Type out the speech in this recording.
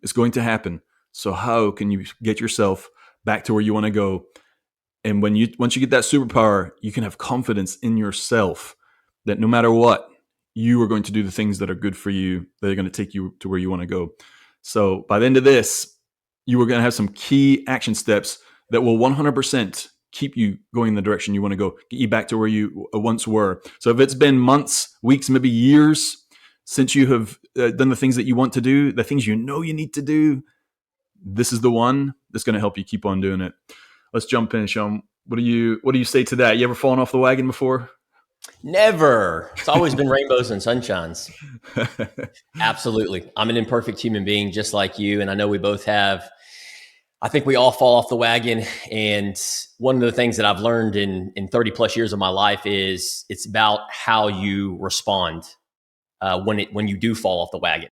It's going to happen. So how can you get yourself back to where you want to go? And once you get that superpower, you can have confidence in yourself that no matter what, you are going to do the things that are good for you, that are going to take you to where you want to go. So by the end of this, you are going to have some key action steps that will 100% keep you going in the direction you want to go, get you back to where you once were. So if it's been months, weeks, maybe years since you have done the things that you want to do, the things you know you need to do, this is the one that's going to help you keep on doing it. Let's jump in, Sean. What do you say to that? You ever fallen off the wagon before? Never. It's always been rainbows and sunshines. Absolutely. I'm an imperfect human being just like you. And I know we both have, I think we all fall off the wagon. And one of the things that I've learned in 30 plus years of my life is it's about how you respond when you do fall off the wagon.